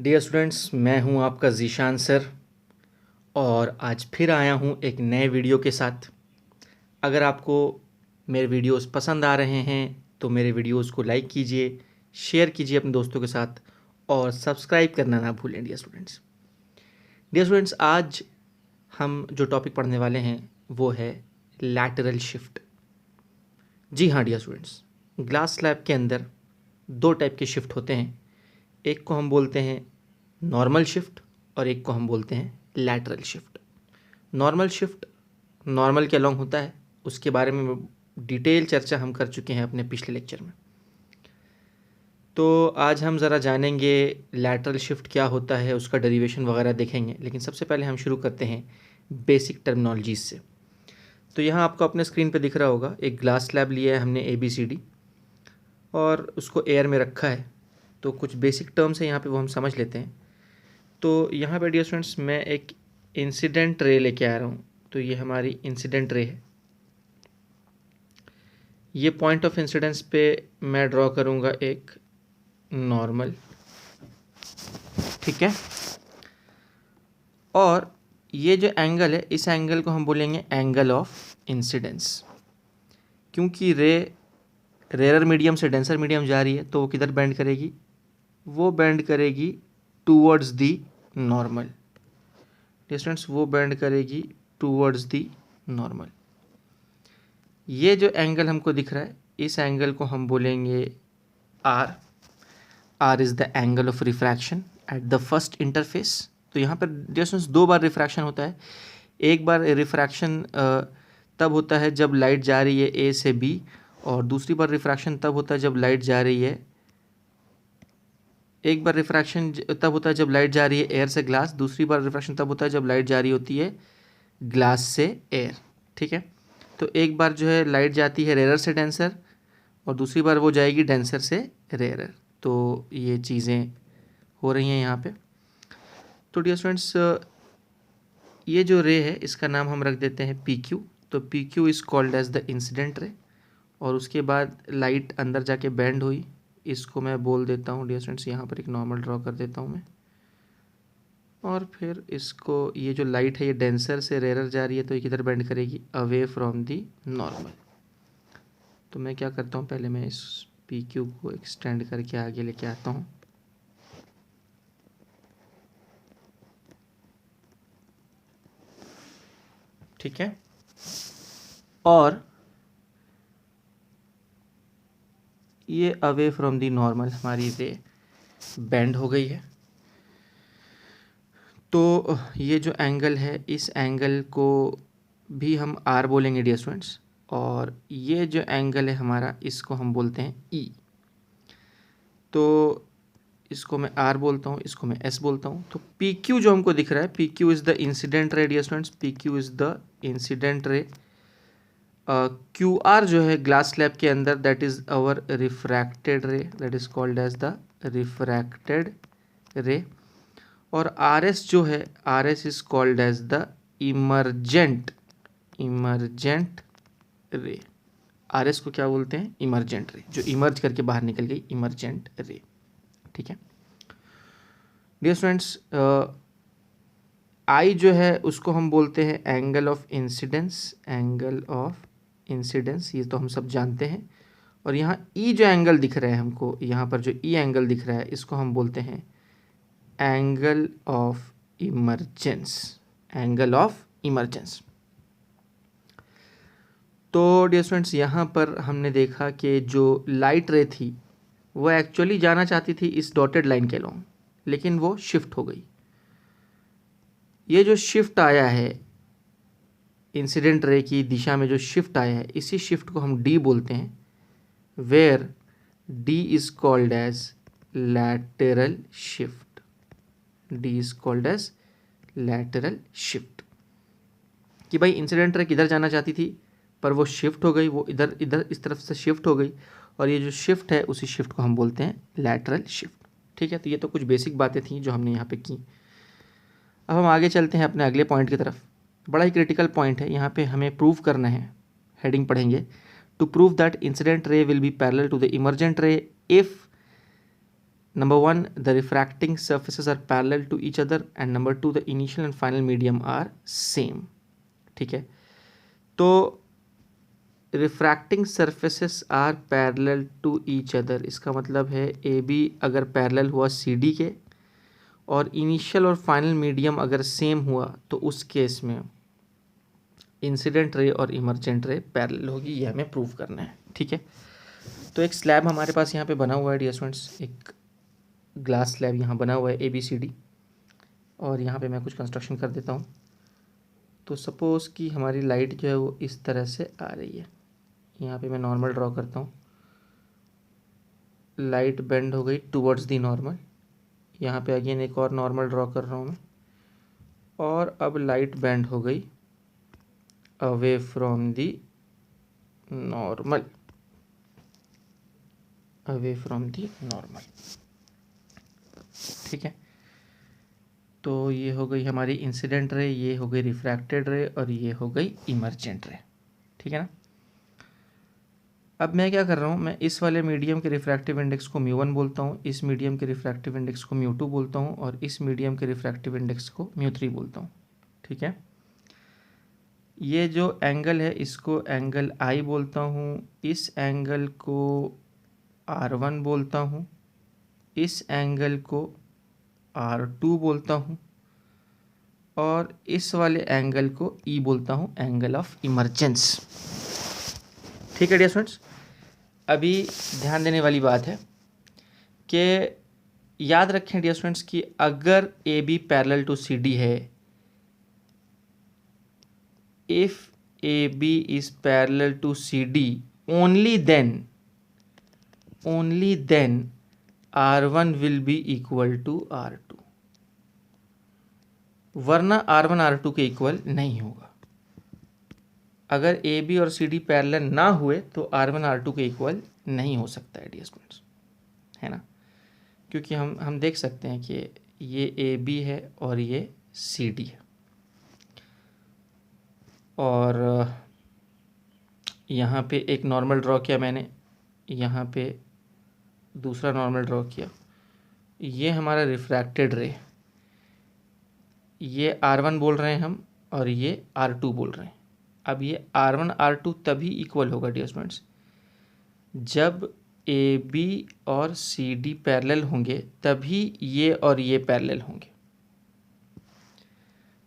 Dear students, मैं हूं आपका ज़ीशान सर और आज फिर आया हूं एक नए वीडियो के साथ। अगर आपको मेरे वीडियोस पसंद आ रहे हैं तो मेरे वीडियोस को लाइक कीजिए, शेयर कीजिए अपने दोस्तों के साथ और सब्सक्राइब करना ना भूलें। डियर स्टूडेंट्स, आज हम जो टॉपिक पढ़ने वाले हैं वो है लैटरल शिफ्ट। जी हाँ डियर स्टूडेंट्स, ग्लास स्लैब के अंदर दो टाइप के शिफ्ट होते हैं। एक को हम बोलते हैं नॉर्मल शिफ्ट और एक को हम बोलते हैं lateral shift. Normal shift normal के अलॉन्ग होता है, उसके बारे में डिटेल चर्चा हम कर चुके हैं अपने पिछले लेक्चर में। तो आज हम ज़रा जानेंगे लैटरल शिफ्ट क्या होता है, उसका डेरिवेशन वगैरह देखेंगे। लेकिन सबसे पहले हम शुरू करते हैं बेसिक टर्मिनोलॉजीज से। तो यहाँ आपको अपने स्क्रीन पे दिख रहा होगा, एक ग्लास स्लैब लिया है हमने ABCD और उसको एयर में रखा है। तो कुछ बेसिक टर्म्स है यहाँ पे, वो हम समझ लेते हैं। तो यहाँ पे डियर स्टूडेंट्स मैं एक इंसिडेंट रे लेके आ रहा हूँ। तो ये हमारी इंसिडेंट रे है। ये पॉइंट ऑफ इंसिडेंस पे मैं ड्रॉ करूँगा एक नॉर्मल, ठीक है। और ये जो एंगल है, इस एंगल को हम बोलेंगे एंगल ऑफ इंसिडेंस। क्योंकि रे रेयर मीडियम से डेंसर मीडियम जा रही है तो वो किधर बेंड करेगी? वो बेंड करेगी टूवर्ड्स दी नॉर्मल। डिस्टेंस वो बेंड करेगी टूवर्ड्स दी नॉर्मल। ये जो एंगल हमको दिख रहा है, इस एंगल को हम बोलेंगे R. R is the angle of refraction at the first interface. तो यहाँ पर डिस्टेंस दो बार रिफ्रैक्शन होता है। एक बार रिफ्रैक्शन तब होता है जब लाइट जा रही है ए से बी, और दूसरी बार रिफ्रैक्शन तब होता है जब लाइट जा रही है, एक बार रिफ्रैक्शन तब होता है जब लाइट जा रही है एयर से ग्लास, दूसरी बार रिफ्रैक्शन तब होता है जब लाइट जा रही होती है ग्लास से एयर, ठीक है। तो एक बार जो है लाइट जाती है रेयर से डेंसर और दूसरी बार वो जाएगी डेंसर से रेयर। तो ये चीज़ें हो रही हैं यहाँ पे। तो डियर स्टूडेंट्स, ये जो रे है इसका नाम हम रख देते हैं PQ। तो PQ is called as the incident ray. और उसके बाद लाइट अंदर जाके बेंड हुई, इसको मैं बोल देता हूँ डियर स्टूडेंट्स, यहाँ पर एक नॉर्मल ड्रॉ कर देता हूँ मैं। और फिर इसको, ये जो लाइट है ये डेंसर से रेयर जा रही है तो ये किधर बेंड करेगी? Away from the normal. तो मैं क्या करता हूँ, पहले मैं इस PQ को एक्सटेंड करके आगे लेके आता हूँ। ठीक है। और ये अवे फ्रॉम दी नॉर्मल हमारी रे बेंड हो गई है। तो ये जो एंगल है, इस एंगल को भी हम R बोलेंगे डियर स्टूडेंट्स। और ये जो एंगल है हमारा, इसको हम बोलते हैं E। तो इसको मैं R बोलता हूँ, इसको मैं S बोलता हूँ। तो PQ जो हमको दिख रहा है, PQ is the incident ray dear students. PQ is the incident ray. QR जो है ग्लास स्लैब के अंदर, that is our refracted ray, that is called as the refracted ray. और RS जो है, RS is called as the emergent ray. RS को क्या बोलते हैं? इमर्जेंट रे, जो इमर्ज करके बाहर निकल गई, इमर्जेंट रे, ठीक है। डियर स्टूडेंट्स, I जो है उसको हम बोलते हैं angle of incidence. Angle of incidence, ये तो हम सब जानते हैं। और यहाँ E जो एंगल दिख रहा है हमको, यहाँ पर जो E एंगल दिख रहा है, इसको हम बोलते हैं angle of emergence. Angle of emergence. तो डियर स्टूडेंट्स, यहाँ पर हमने देखा कि जो लाइट रे थी वो एक्चुअली जाना चाहती थी इस डॉटेड लाइन के अलॉन्ग, लेकिन वो शिफ्ट हो गई। ये जो शिफ्ट आया है, इंसिडेंट रे की दिशा में जो शिफ्ट आया है, इसी शिफ्ट को हम D बोलते हैं, where D is called as lateral shift. D is called as lateral shift. कि भाई इंसिडेंट रे किधर जाना चाहती थी पर वो शिफ्ट हो गई, वो इधर इधर इस तरफ से शिफ्ट हो गई, और ये जो शिफ्ट है उसी शिफ्ट को हम बोलते हैं लैटरल शिफ्ट, ठीक है। तो ये तो कुछ बेसिक बातें थी जो हमने यहाँ पे की। अब हम आगे चलते हैं अपने अगले पॉइंट की तरफ। बड़ा ही क्रिटिकल पॉइंट है, यहाँ पे हमें प्रूव करना है। हेडिंग पढ़ेंगे, to prove that incident ray will be parallel to the emergent ray if number one, the refracting surfaces are parallel to each other, and number two, the initial and final medium are same. ठीक है, तो refracting surfaces are parallel to each other, इसका मतलब है A B अगर parallel हुआ C D के, और इनिशियल और फाइनल मीडियम अगर सेम हुआ, तो उस केस में इंसिडेंट रे और इमर्जेंट रे पैरेलल होगी। ये हमें प्रूव करना है। ठीक है, तो एक स्लैब हमारे पास यहाँ पे बना हुआ है डियर स्टूडेंट्स, एक ग्लास स्लैब यहाँ बना हुआ है ABCD, और यहाँ पे मैं कुछ कंस्ट्रक्शन कर देता हूँ। तो सपोज़ कि हमारी लाइट जो है वो इस तरह से आ रही है। यहाँ पे मैं नॉर्मल ड्रॉ करता हूँ, लाइट बेंड हो गई टुवर्ड्स दी नॉर्मल। यहाँ पे अगेन एक और नॉर्मल ड्रॉ कर रहा हूँ मैं, और अब लाइट बेंड हो गई away from the normal, away from the normal. ठीक है, तो ये हो गई हमारी इंसिडेंट रे, ये हो गई रिफ्रैक्टेड रे, और ये हो गई इमर्जेंट रे। ठीक है ना। अब मैं क्या कर रहा हूँ, मैं इस वाले मीडियम के रिफ्रैक्टिव इंडेक्स को μ1 बोलता हूँ, इस मीडियम के रिफ्रैक्टिव इंडेक्स को μ2 बोलता हूँ, और इस मीडियम के रिफ्रैक्टिव इंडेक्स को μ3 बोलता हूँ। ठीक है, ये जो एंगल है इसको एंगल I बोलता हूँ, इस एंगल को R1 बोलता हूँ, इस एंगल को R2 बोलता हूँ, और इस वाले एंगल को E बोलता हूँ, एंगल ऑफ इमर्जेंस। ठीक है डियर स्टूडेंट्स, अभी ध्यान देने वाली बात है कि याद रखें डियर स्टूडेंट्स कि अगर AB पैरेलल टू CD है, if AB is parallel to CD, only then R1 will be equal to R2, वरना R1 R2 के इक्वल नहीं होगा। अगर AB और CD पैरेलल ना हुए तो R1 R2 के इक्वल नहीं हो सकता है डियर स्टूडेंट्स, है ना, क्योंकि हम देख सकते हैं कि ये AB है और ये CD है, और यहाँ पे एक नॉर्मल ड्रॉ किया मैंने, यहाँ पे दूसरा नॉर्मल ड्रॉ किया, ये हमारा रिफ्रैक्टेड रे, ये R1 बोल रहे हैं हम, और ये R2 बोल रहे हैं। अब ये R1 R2 तभी इक्वल होगा डियर स्टूडेंट्स जब AB और CD पैरेलल होंगे, तभी ये और ये पैरेलल होंगे।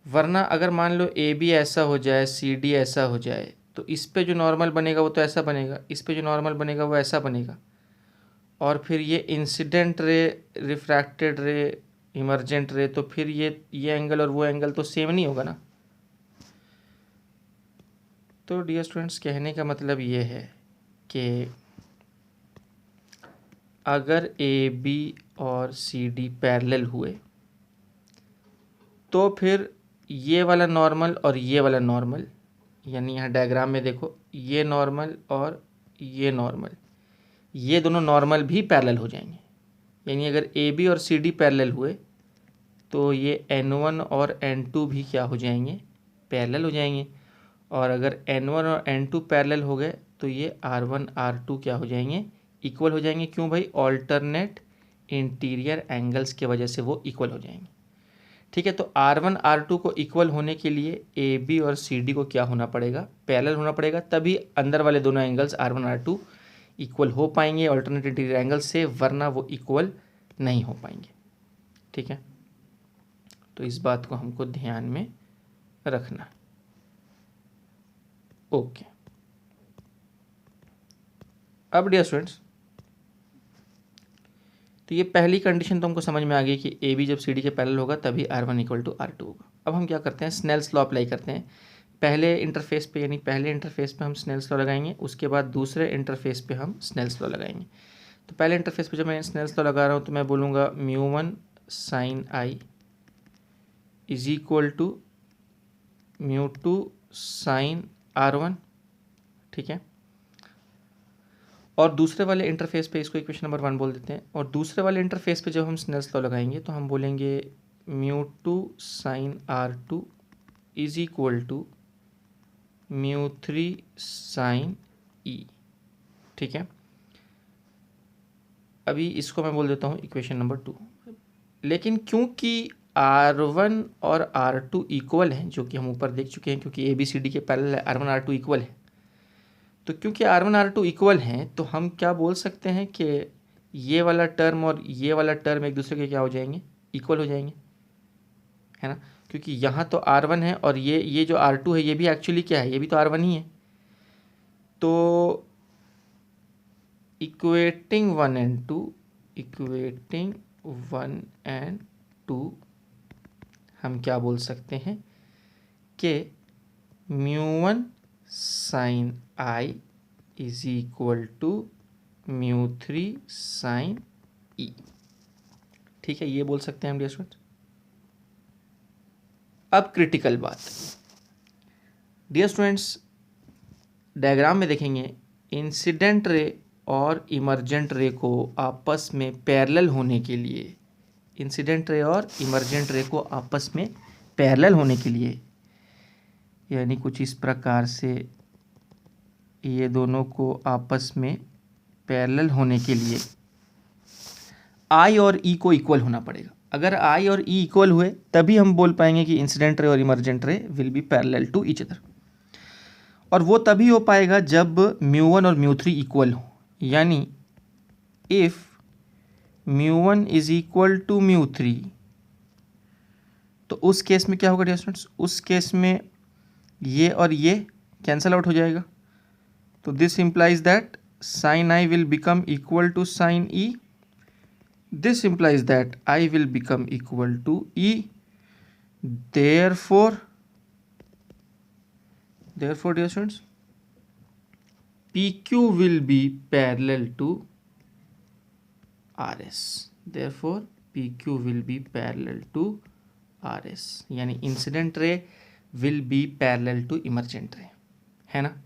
वरना अगर मान लो AB ऐसा हो जाए, CD ऐसा हो जाए, तो इस पे जो नॉर्मल बनेगा वो तो ऐसा बनेगा, इस पे जो नॉर्मल बनेगा वो ऐसा बनेगा, और फिर ये इंसिडेंट रे, रिफ्रैक्टेड रे, इमर्जेंट रे, तो फिर ये एंगल और वो एंगल तो सेम नहीं होगा ना। तो डियर स्टूडेंट्स, कहने का मतलब ये है कि अगर AB और CD पैरेलल हुए, तो फिर ये वाला नॉर्मल और ये वाला नॉर्मल, यानी यहाँ डायग्राम में देखो, ये नॉर्मल और ये नॉर्मल, ये दोनों नॉर्मल भी पैरेलल हो जाएंगे। यानी अगर AB और CD पैरेलल हुए, तो ये N1 और N2 भी क्या हो जाएंगे, पैरेलल हो जाएंगे। और अगर N1 और N2 पैरेलल हो गए, तो ये R1 R2 क्या हो जाएंगे, इक्वल हो जाएंगे। क्यों भाई, ऑल्टरनेट इंटीरियर एंगल्स के वजह से वो इक्वल हो जाएंगे। ठीक है, तो R1 R2 को इक्वल होने के लिए AB और CD को क्या होना पड़ेगा, पैरेलल होना पड़ेगा, तभी अंदर वाले दोनों एंगल्स R1 R2 इक्वल हो पाएंगे ऑल्टरनेट इंटीरियर एंगल से, वरना वो इक्वल नहीं हो पाएंगे। ठीक है, तो इस बात को हमको ध्यान में रखना। ओके, अब डियर स्टूडेंट्स, तो ये पहली कंडीशन तो हमको समझ में आ गई कि AB जब CD के पैरेलल होगा तभी R1 इक्वल टू R2 होगा। अब हम क्या करते हैं, स्नेल्स लॉ अप्लाई करते हैं। पहले इंटरफेस पे, यानी पहले इंटरफेस पे हम स्नेल्स लॉ लगाएंगे, उसके बाद दूसरे इंटरफेस पे हम स्नेल्स लॉ लगाएंगे। तो पहले इंटरफेस पे जब मैं स्नेल्स लॉ लगा रहा हूँ, तो मैं बोलूँगा μ1 sin I is equal to μ2 sin R1। ठीक है, और दूसरे वाले इंटरफेस पे इसको इक्वेशन नंबर 1 बोल देते हैं, और दूसरे वाले इंटरफेस पे जब हम स्नेल्स लॉ लगाएंगे तो हम बोलेंगे μ2 sin R2 is equal to μ3 sin E। ठीक है, अभी इसको मैं बोल देता हूँ इक्वेशन नंबर 2। लेकिन क्योंकि R1 और R2 इक्वल हैं, जो कि हम ऊपर देख चुके हैं, क्योंकि ABCD के पैरेलल है, R1 R2 इक्वल है। तो क्योंकि R1 R2 इक्वल हैं तो हम क्या बोल सकते हैं कि ये वाला टर्म और ये वाला टर्म एक दूसरे के क्या हो जाएंगे, इक्वल हो जाएंगे, है ना। क्योंकि यहाँ तो R1 है और ये जो R2 है ये भी एक्चुअली क्या है, ये भी तो R1 ही है। तो इक्वेटिंग 1 एंड 2 हम क्या बोल सकते हैं कि μ1 sin I is equal to μ3 sin E। ठीक है, ये बोल सकते हैं हम डियर स्टूडेंट्स। अब क्रिटिकल बात डियर स्टूडेंट्स, डायग्राम में देखेंगे इंसिडेंट रे और इमर्जेंट रे को आपस में पैरेलल होने के लिए, इंसिडेंट रे और इमर्जेंट रे को आपस में पैरेलल होने के लिए, यानी कुछ इस प्रकार से ये दोनों को आपस में पैरेलल होने के लिए I और E को इक्वल होना पड़ेगा। अगर I और E इक्वल हुए तभी हम बोल पाएंगे कि इंसिडेंट रे और emergent ray will be parallel to each other. और वो तभी हो पाएगा जब μ1 और μ3 इक्वल हो, यानी इफ μ1 इज इक्वल टू μ3, तो उस केस में क्या होगा डियर स्टूडेंट्स, उस केस में ये और ये कैंसल आउट हो जाएगा। तो this implies that sin I will become equal to sin E. This implies that I will become equal to E. Therefore dear students, PQ will be parallel to RS. Therefore PQ will be parallel to RS, यानी incident ray will be parallel to emergent ray, है ना।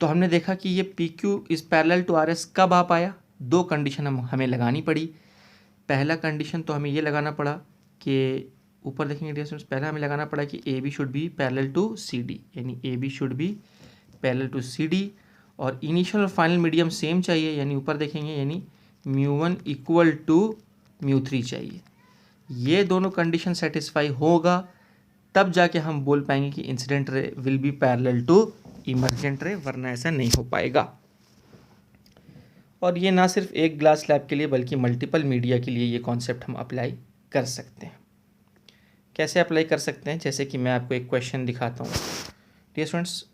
तो हमने देखा कि ये PQ is parallel to RS कब आ पाया, दो कंडीशन हमें लगानी पड़ी। पहला कंडीशन तो हमें ये लगाना पड़ा कि ऊपर देखेंगे डियर स्टूडेंट्स, पहला हमें लगाना पड़ा कि AB should be parallel to CD, यानी AB should be parallel to CD, और इनिशियल और फाइनल मीडियम सेम चाहिए, यानी ऊपर देखेंगे यानी μ1 इक्वल टू μ3 चाहिए। ये दोनों कंडीशन सेटिस्फाई होगा तब जाके हम बोल पाएंगे कि incident ray will be parallel to emergent ray, वरना ऐसा नहीं हो पाएगा। और ये ना सिर्फ एक ग्लास स्लैब के लिए बल्कि मल्टीपल मीडिया के लिए ये कॉन्सेप्ट हम अप्लाई कर सकते हैं। कैसे अप्लाई कर सकते हैं, जैसे कि मैं आपको एक क्वेश्चन दिखाता हूँ डियर स्टूडेंट्स।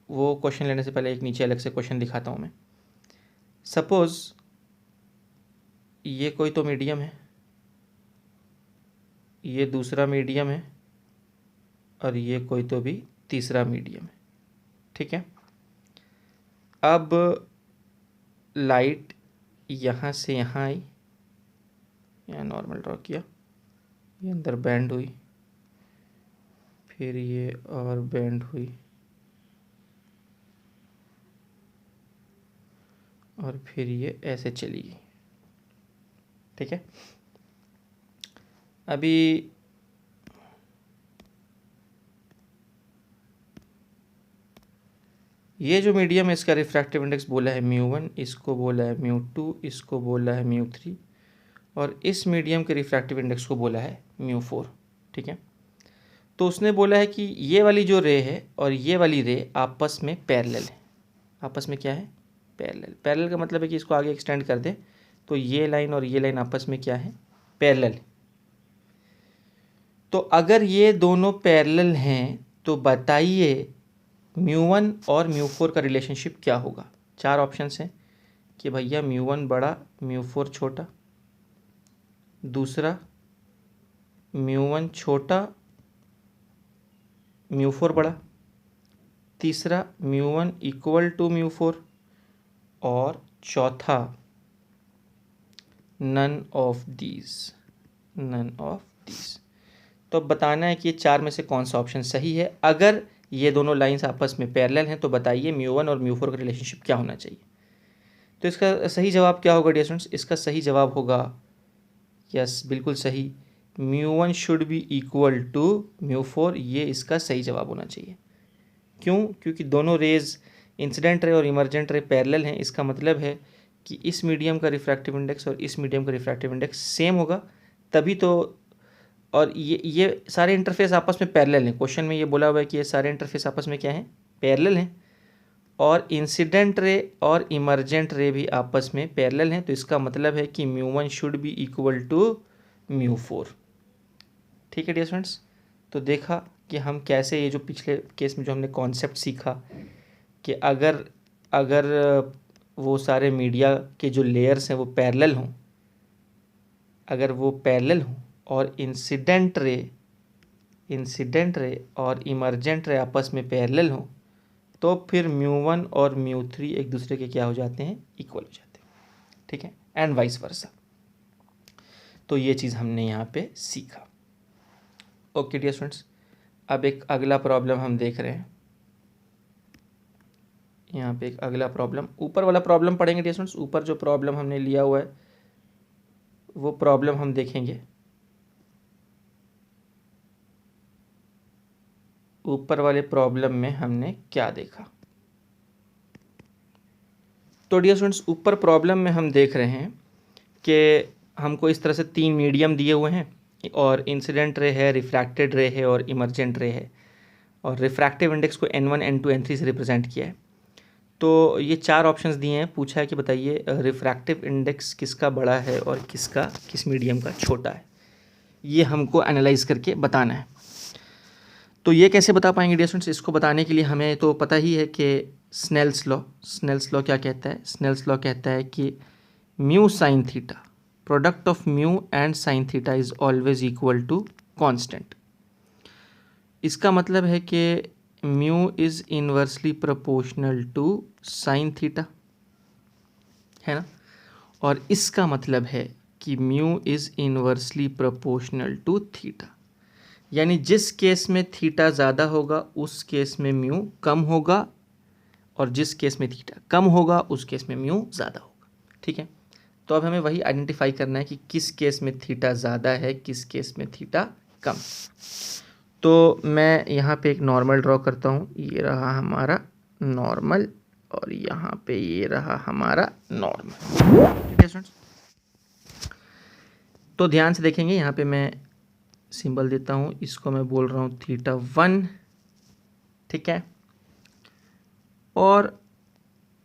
वो क्वेश्चन लेने से पहले एक नीचे अलग से क्वेश्चन दिखाता हूँ मैं। सपोज ये कोई तो मीडियम है, ये दूसरा मीडियम है, और ये कोई तो भी तीसरा मीडियम है, ठीक है। अब लाइट यहाँ से यहाँ आई, यहाँ नॉर्मल ड्रॉ किया, ये अंदर बैंड हुई, फिर ये और बैंड हुई, और फिर ये ऐसे चली गई, ठीक है। अभी ये जो मीडियम है इसका रिफ्रैक्टिव इंडेक्स बोला है μ1, इसको बोला है μ2, इसको बोला है μ3, और इस मीडियम के रिफ्रैक्टिव इंडेक्स को बोला है μ4, ठीक है। तो उसने बोला है कि ये वाली जो रे है और ये वाली रे आपस में पैरेलल है। आपस में क्या है, पैरेलल। पैरेलल का मतलब है कि इसको आगे एक्सटेंड कर दे तो ये लाइन और ये लाइन आपस में क्या है, पैरेलल है। तो अगर ये दोनों पैरेलल हैं तो बताइए μ1 और μ4 का रिलेशनशिप क्या होगा। चार ऑप्शंस हैं कि भैया μ1 बड़ा μ4 छोटा, दूसरा μ1 छोटा μ4 बड़ा, तीसरा μ1 इक्वल टू μ4, और चौथा नन ऑफ दीज। तो अब बताना है कि ये चार में से कौन सा ऑप्शन सही है। अगर ये दोनों लाइंस आपस में पैरेलल हैं तो बताइए μ1 और μ4 का रिलेशनशिप क्या होना चाहिए। तो इसका सही जवाब क्या होगा डियर स्टूडेंट्स, इसका सही जवाब होगा, यस बिल्कुल सही, μ1 शुड बी इक्वल टू μ4। ये इसका सही जवाब होना चाहिए। क्यों, क्योंकि दोनों रेज इंसिडेंट रे और इमर्जेंट रे पैरेलल हैं। इसका मतलब है कि इस मीडियम का रिफ्रैक्टिव इंडेक्स और इस मीडियम का रिफ्रैक्टिव इंडेक्स सेम होगा, तभी तो। और ये सारे इंटरफेस आपस में पैरेलल हैं। क्वेश्चन में ये बोला हुआ है कि ये सारे इंटरफेस आपस में क्या हैं, पैरेलल हैं। और इंसिडेंट रे और इमर्जेंट रे भी आपस में पैरेलल हैं, तो इसका मतलब है कि μ1 शुड बी इक्वल टू μ4। ठीक है डियर स्टूडेंट्स, तो देखा कि हम कैसे ये जो पिछले केस में जो हमने कॉन्सेप्ट सीखा कि अगर वो सारे मीडिया के जो लेयर्स हैं वो पैरेलल हों, अगर वो पैरेलल हों और इंसिडेंट रे और इमर्जेंट रे आपस में पैरेलल हों, तो फिर μ1 और μ3 एक दूसरे के क्या हो जाते हैं, इक्वल हो जाते हैं। ठीक है, एंड वाइस वर्सा। तो ये चीज़ हमने यहाँ पे सीखा। ओके डियर स्टूडेंट्स, अब एक अगला प्रॉब्लम हम देख रहे हैं। यहाँ पे एक अगला प्रॉब्लम, ऊपर वाला प्रॉब्लम पढ़ेंगे डियर स्टूडेंट्स। ऊपर जो प्रॉब्लम हमने लिया हुआ है वो प्रॉब्लम हम देखेंगे। ऊपर वाले प्रॉब्लम में हमने क्या देखा, तो डियर स्टूडेंट्स ऊपर प्रॉब्लम में हम देख रहे हैं कि हमको इस तरह से 3 मीडियम दिए हुए हैं और इंसिडेंट रे है, रिफ्रैक्टेड रे है और इमर्जेंट रे है, और रिफ्रैक्टिव इंडेक्स को n1 n2 n3 से रिप्रेजेंट किया है। तो ये 4 ऑप्शंस दिए हैं, पूछा है कि बताइए रिफ्रैक्टिव इंडेक्स किसका बड़ा है और किस मीडियम का छोटा है। ये हमको एनालाइज करके बताना है। तो ये कैसे बता पाएंगे डियर स्टूडेंट्स, इसको बताने के लिए हमें तो पता ही है कि स्नेल्स लॉ क्या कहता है। स्नेल्स लॉ कहता है कि mu sine theta, product of mu and sine theta is always equal to constant. इसका मतलब है कि mu is inversely proportional to sine theta, है ना। और इसका मतलब है कि mu is inversely proportional to theta, यानी जिस केस में थीटा ज़्यादा होगा उस केस में म्यू कम होगा, और जिस केस में थीटा कम होगा उस केस में म्यू ज़्यादा होगा। ठीक है, तो अब हमें वही आइडेंटिफाई करना है कि किस केस में थीटा ज़्यादा है, किस केस में थीटा कम। तो मैं यहाँ पे एक नॉर्मल ड्रॉ करता हूँ, ये रहा हमारा नॉर्मल और यहाँ पे ये रहा हमारा नॉर्मल। ठीक है स्टूडेंट्स, तो ध्यान से देखेंगे, यहाँ पे मैं सिंबल देता हूँ, इसको मैं बोल रहा हूँ θ1। ठीक है, और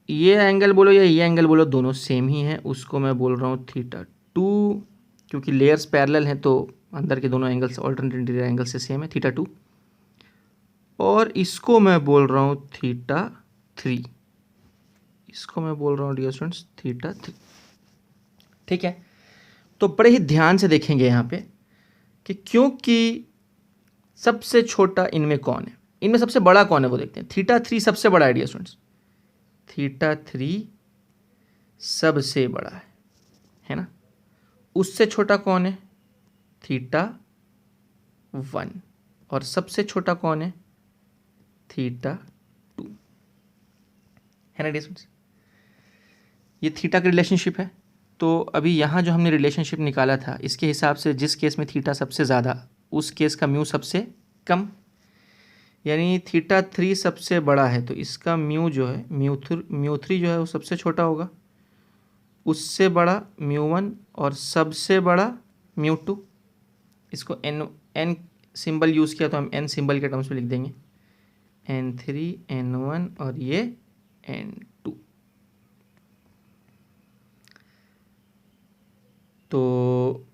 ये एंगल बोलो या ये एंगल बोलो दोनों सेम ही हैं, उसको मैं बोल रहा हूँ θ2, क्योंकि लेयर्स पैरेलल हैं तो अंदर के दोनों एंगल्स ऑल्टरनेट एंगल से सेम है, θ2। और इसको मैं बोल रहा हूँ θ3, इसको मैं बोल रहा हूँ डियर स्टूडेंट्स θ3। ठीक है, तो बड़े ही ध्यान से देखेंगे यहाँ पे कि क्योंकि सबसे छोटा इनमें कौन है, इनमें सबसे बड़ा कौन है वो देखते हैं। θ3 सबसे बड़ा है डियर स्टूडेंट्स, θ3 सबसे बड़ा है ना। उससे छोटा कौन है, θ1, और सबसे छोटा कौन है, θ2, है ना डियर स्टूडेंट्स। ये थीटा की रिलेशनशिप है। तो अभी यहाँ जो हमने रिलेशनशिप निकाला था, इसके हिसाब से जिस केस में थीटा सबसे ज़्यादा उस केस का म्यू सबसे कम, यानी θ3 सबसे बड़ा है तो इसका म्यू जो है μ3 जो है वो सबसे छोटा होगा, उससे बड़ा μ1 और सबसे बड़ा μ2। इसको n सिंबल यूज़ किया तो हम n सिंबल के टर्म्स में लिख देंगे, n3 n1 और ये n2। तो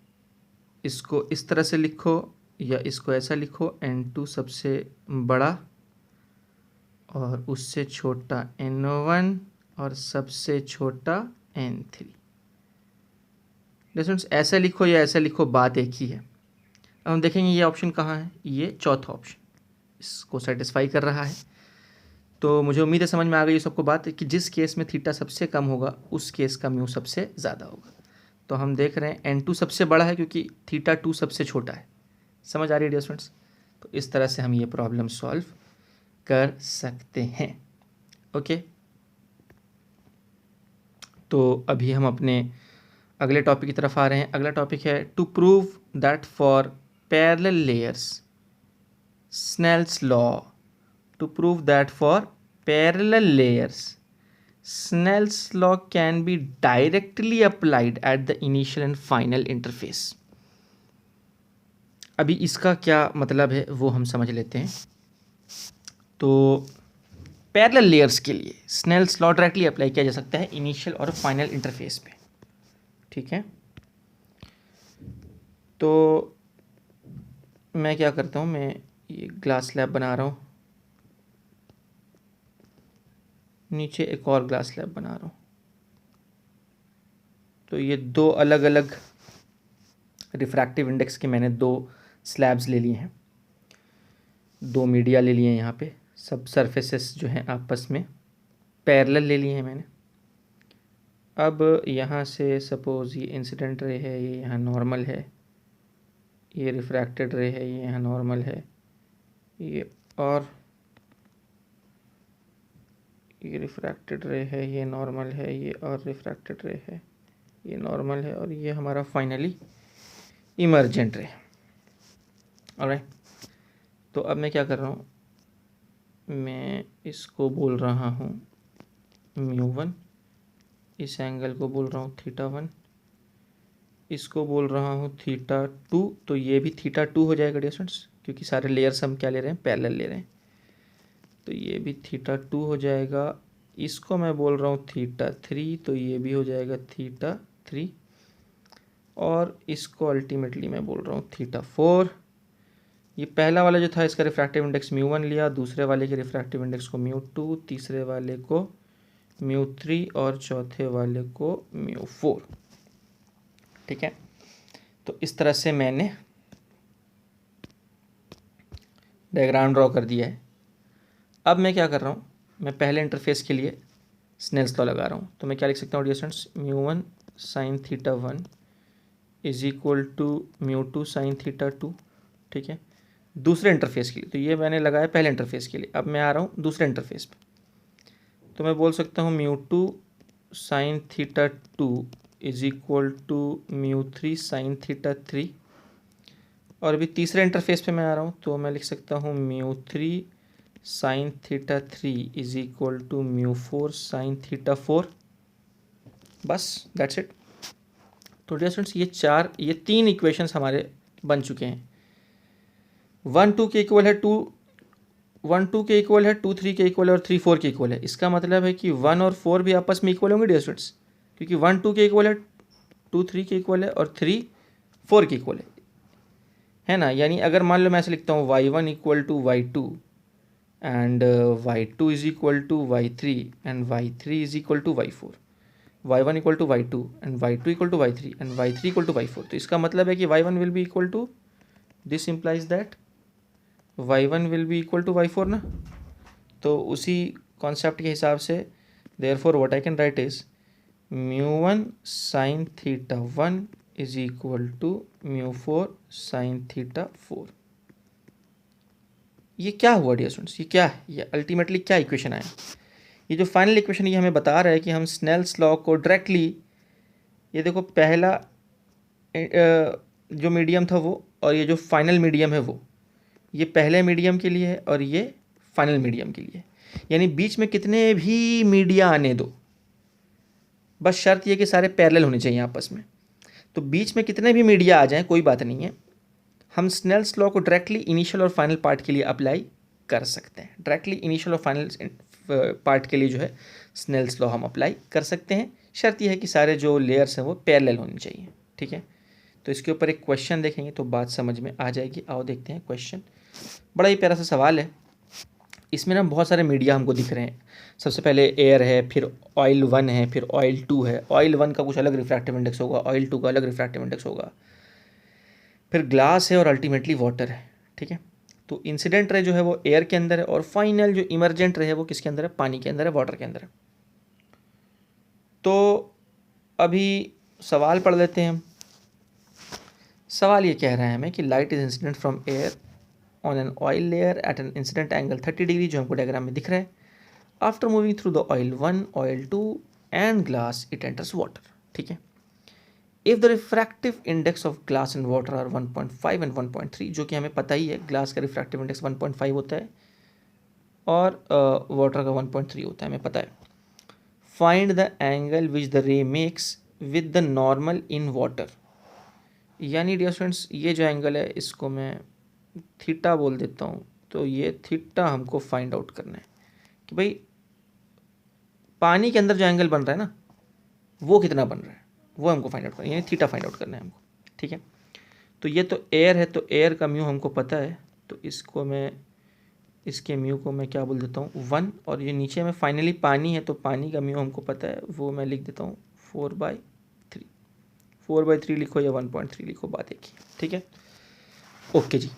इसको इस तरह से लिखो या इसको ऐसा लिखो, n2 सबसे बड़ा और उससे छोटा n1 और सबसे छोटा n3। स्टूडेंट्स ऐसा लिखो या ऐसा लिखो, बात एक ही है। अब हम देखेंगे ये ऑप्शन कहाँ है, ये चौथा ऑप्शन इसको सेटिस्फाई कर रहा है। तो मुझे उम्मीद है समझ में आ गई सबको बात कि जिस केस में थीटा सबसे कम होगा उस केस का म्यू सबसे ज़्यादा होगा। तो हम देख रहे हैं n2 सबसे बड़ा है क्योंकि θ2 सबसे छोटा है। समझ आ रही है डियर स्टूडेंट्स। तो इस तरह से हम ये प्रॉब्लम सॉल्व कर सकते हैं। ओके, तो अभी हम अपने अगले टॉपिक की तरफ आ रहे हैं। अगला टॉपिक है to prove that for parallel layers Snell's law. To prove that for parallel layers Snell's law can be directly applied at the initial and final interface. अभी इसका क्या मतलब है वो हम समझ लेते हैं. तो पैरेलल लेयर्स के लिए स्नेल्स लॉ डायरेक्टली अप्लाई किया जा सकता है इनिशियल और फाइनल इंटरफेस पे. ठीक है, तो मैं क्या करता हूँ, मैं ये ग्लास स्लैब बना रहा हूँ, नीचे एक और ग्लास स्लैब बना रहा हूँ. तो ये दो अलग अलग रिफ्रैक्टिव इंडेक्स के मैंने दो स्लैब्स ले लिए हैं, दो मीडिया ले लिए हैं. यहाँ पे सब सरफेसेस जो हैं आपस में पैरेलल ले लिए हैं मैंने. अब यहाँ से सपोज़ ये इंसिडेंट रे है, ये यहाँ नॉर्मल है, ये रिफ्रैक्टेड रे है, ये यहाँ नॉर्मल है, ये और ये रिफ्रैक्टेड रे है, ये नॉर्मल है, ये और रिफ्रैक्टेड रे है, ये नॉर्मल है, और ये हमारा फाइनली इमर्जेंट रे. ऑलराइट, तो अब मैं क्या कर रहा हूँ, मैं इसको बोल रहा हूँ μ1, इस एंगल को बोल रहा हूँ θ1, इसको बोल रहा हूँ θ2. तो ये भी θ2 हो जाएगा डियर स्टूडेंट्स, क्योंकि सारे लेयर्स हम क्या ले रहे हैं, पैरेलल ले रहे हैं. तो ये भी θ2 हो जाएगा. इसको मैं बोल रहा हूँ θ3, तो ये भी हो जाएगा θ3. और इसको अल्टीमेटली मैं बोल रहा हूँ θ4. ये पहला वाला जो था इसका रिफ्रैक्टिव इंडेक्स μ1 लिया, दूसरे वाले के रिफ्रैक्टिव इंडेक्स को μ2, तीसरे वाले को μ3 और चौथे वाले को μ4. ठीक है, तो इस तरह से मैंने डायग्राम ड्रॉ कर दिया है. अब मैं क्या कर रहा हूँ, मैं पहले इंटरफेस के लिए स्नेल्स लॉ लगा रहा हूँ. तो मैं क्या लिख सकता हूँ dear students, μ1 sin θ1 is equal to μ2 sin θ2. ठीक है, दूसरे इंटरफेस के लिए. तो ये मैंने लगाया पहले इंटरफेस के लिए. अब मैं आ रहा हूँ दूसरे इंटरफेस पे. तो मैं बोल सकता हूँ μ2 sin θ2 is equal to μ3 sin θ3. और अभी तीसरे इंटरफेस पे मैं आ रहा हूँ, तो मैं लिख सकता हूँ μ3 sin θ3 is equal to μ4 sin θ4. बस दैट्स इट. तो डियर स्टूडेंट्स ये तीन इक्वेशंस हमारे बन चुके हैं. 1 2 के इक्वल है 2, 1 2 के इक्वल है, 2 3 के इक्वल है, और 3 4 के इक्वल है. इसका मतलब है कि 1 और 4 भी आपस में इक्वल होंगे डियर स्टूडेंट्स, क्योंकि 1 2 के इक्वल है, 2 3 के इक्वल है, और 3 4 के इक्वल है ना. यानी अगर मान लो मैं ऐसे लिखता हूँ y1 equal to y2 and y2 is equal to y3 and y3 is equal to y4, y1 equal to y2 and y2 equal to y3 and y3 equal to y4. तो इसका मतलब है कि y1 will be equal to, this implies that y1 will be equal to y4 ना. तो उसी concept के हिसाब से therefore what I can write is μ1 sin θ1 is equal to μ4 sin θ4. ये क्या हुआ डियर स्टूडेंट्स, ये क्या है, ये अल्टीमेटली क्या इक्वेशन आया. ये जो फाइनल इक्वेशन ये हमें बता रहा है कि हम स्नेल्स लॉ को डायरेक्टली, ये देखो पहला जो मीडियम था वो, और ये जो फाइनल मीडियम है वो, ये पहले मीडियम के लिए है और ये फाइनल मीडियम के लिए है. यानी बीच में कितने भी मीडिया आने दो, बस शर्त ये कि सारे पैरेलल होने चाहिए आपस में. तो बीच में कितने भी मीडिया आ जाएं कोई बात नहीं है, हम स्नेल्स लॉ को डायरेक्टली इनिशियल और फाइनल पार्ट के लिए अप्लाई कर सकते हैं. डायरेक्टली इनिशियल और फाइनल पार्ट के लिए जो है स्नेल्स लॉ हम अप्लाई कर सकते हैं. शर्त यह है कि सारे जो लेयर्स हैं वो पैरेलल होने चाहिए. ठीक है, तो इसके ऊपर एक क्वेश्चन देखेंगे तो बात समझ में आ जाएगी. आओ देखते हैं क्वेश्चन. बड़ा ही प्यारा सा सवाल है. इसमें ना बहुत सारे मीडिया हमको दिख रहे हैं. सबसे पहले एयर है, फिर ऑयल 1 है, फिर ऑयल 2 है. ऑयल 1 का कुछ अलग रिफ्रैक्टिव इंडेक्स होगा, ऑयल 2 का अलग रिफ्रैक्टिव इंडेक्स होगा, फिर ग्लास है, और अल्टीमेटली वाटर है. ठीक है, तो इंसिडेंट रे जो है वो एयर के अंदर है, और फाइनल जो इमर्जेंट रे है वो किसके अंदर है, पानी के अंदर है, वाटर के अंदर है. तो अभी सवाल पढ़ लेते हैं हम. सवाल ये कह रहा है हमें कि light is incident from air on an oil layer at an incident angle 30 degree, जो हमको डायग्राम में दिख रहा है. After moving through the oil 1, oil 2 and glass it enters water. ठीक है, if the refractive index of glass and water are 1.5 and 1.3, जो कि हमें पता ही है, ग्लास का रिफ्रैक्टिव इंडेक्स 1.5 होता है और वाटर का 1.3 होता है, हमें पता है. Find the angle which the रे makes with the normal in water. यानी डियर स्टूडेंट्स ये जो एंगल है इसको मैं थीटा बोल देता हूँ। तो ये थीटा हमको फाइंड आउट करना है कि भाई पानी के अंदर जो एंगल बन रहा है ना वो कितना बन रहा है, वो हमको फाइंड आउट करना है, यानी थीटा फाइंड आउट करना है हमको। ठीक है, तो ये तो एयर है, तो एयर का म्यू हमको पता है, तो इसको मैं इसके म्यू को मैं क्या बोल देता हूँ 1, और ये नीचे में फाइनली पानी है तो पानी का म्यू हमको पता है, वो मैं लिख देता हूँ 4/3। 4/3 लिखो या 1.3 लिखो, बात एक ही। ठीक है, ओके जी।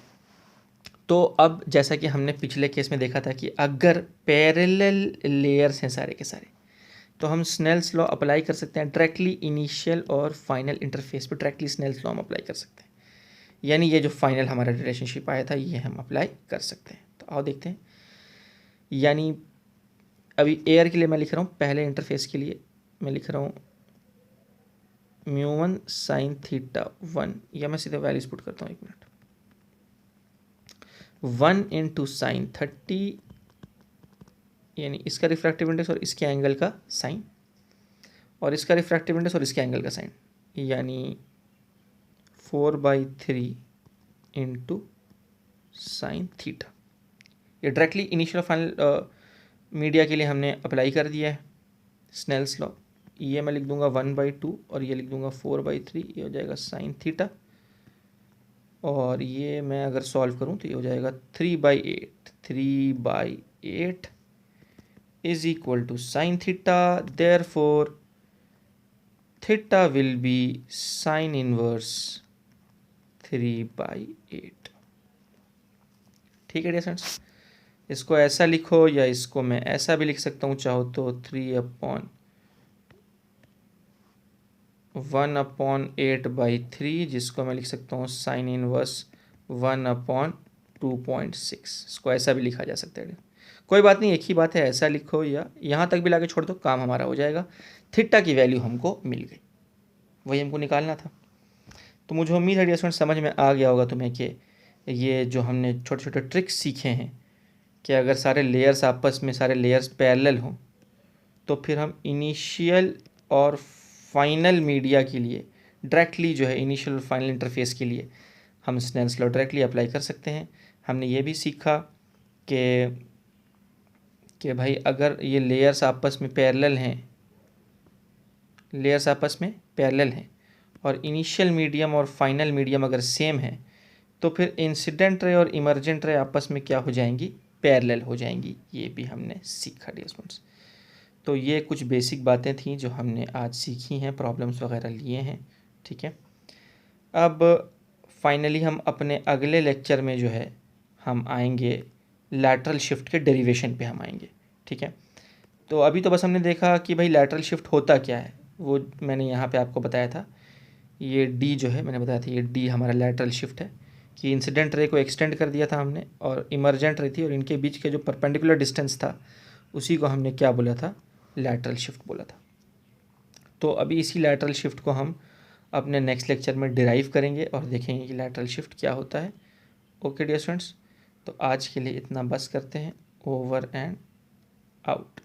तो अब जैसा कि हमने पिछले केस में देखा था कि अगर पैरेलल लेयर्स हैं सारे के सारे, तो हम स्नेल्स लॉ अप्लाई कर सकते हैं डायरेक्टली इनिशियल और फाइनल इंटरफेस पे। डायरेक्टली स्नेल्स लॉ हम अप्लाई कर सकते हैं, यानी ये जो फाइनल हमारा रिलेशनशिप आया था ये हम अप्लाई कर सकते हैं। तो आओ देखते हैं। यानी अभी एयर के लिए मैं लिख रहा हूँ, पहले इंटरफेस के लिए मैं लिख रहा हूँ μ1 sin थीटा 1, या मैं सीधे वैल्यूज पुट करता हूँ, 1 मिनट। 1 × sin 30, यानी इसका रिफ्रैक्टिव इंडेक्स और इसके एंगल का साइन, और इसका रिफ्रैक्टिव इंडेक्स और इसके एंगल का साइन, यानी 4/3 × sin थीटा। ये डायरेक्टली इनिशियल और फाइनल मीडिया के लिए हमने अप्लाई कर दिया है स्नेल्स लॉ। ये मैं लिख दूंगा 1/2 और ये लिख दूंगा 4/3, ये हो जाएगा sin थीटा, और ये मैं अगर सॉल्व करूं तो ये हो जाएगा 3/8। 3/8 is equal to sin theta, therefore theta will be sin inverse 3/8। ठीक है डियर फ्रेंड्स, इसको ऐसा लिखो या इसको मैं ऐसा भी लिख सकता हूँ चाहो तो 3/1/8/3, जिसको मैं लिख सकता हूँ sin इनवर्स 1/2.6। इसको ऐसा भी लिखा जा सकता है, कोई बात नहीं, एक ही बात है, ऐसा लिखो या यहाँ तक भी लाके छोड़ दो, काम हमारा हो जाएगा। थीटा की वैल्यू हमको मिल गई, वही हमको निकालना था। तो मुझे उम्मीद है डियर स्टूडेंट समझ में आ गया होगा तुम्हें कि ये जो हमने छोटे छोटे ट्रिक्स सीखे हैं कि अगर सारे लेयर्स आपस में सारे लेयर्स पैरेलल हों तो फिर हम इनिशियल और फाइनल मीडिया के लिए डायरेक्टली जो है इनिशियल और फाइनल इंटरफेस के लिए हम स्नेल्स लॉ डायरेक्टली अप्लाई कर सकते हैं। हमने ये भी सीखा कि भाई अगर ये लेयर्स आपस में पैरेलल हैं और इनिशियल मीडियम और फाइनल मीडियम अगर सेम है तो फिर इंसिडेंट रे और इमर्जेंट रे आपस में क्या हो जाएंगी, पैरेलल हो जाएंगी। ये भी हमने सीखा डियर स्टूडेंट्स। तो ये कुछ बेसिक बातें थी जो हमने आज सीखी हैं, प्रॉब्लम्स वगैरह लिए हैं। ठीक है, अब फाइनली हम अपने अगले लेक्चर में जो है हम आएंगे लैटरल शिफ्ट के डेरिवेशन पे हम आएंगे। ठीक है, तो अभी तो बस हमने देखा कि भाई लैटरल शिफ्ट होता क्या है, वो मैंने यहाँ पे आपको बताया था। ये डी जो है मैंने बताया था, ये डी हमारा लैटरल शिफ्ट है कि इंसिडेंट रे को एक्सटेंड कर दिया था हमने और इमर्जेंट रे थी और इनके बीच के जो परपेंडिकुलर डिस्टेंस था उसी को हमने क्या बोला था, लैटरल शिफ्ट बोला था। तो अभी इसी लैटरल शिफ्ट को हम अपने नेक्स्ट लेक्चर में डिराइव करेंगे और देखेंगे कि लैटरल शिफ्ट क्या होता है। ओके डियर स्टूडेंट्स, तो आज के लिए इतना बस करते हैं। Over and out.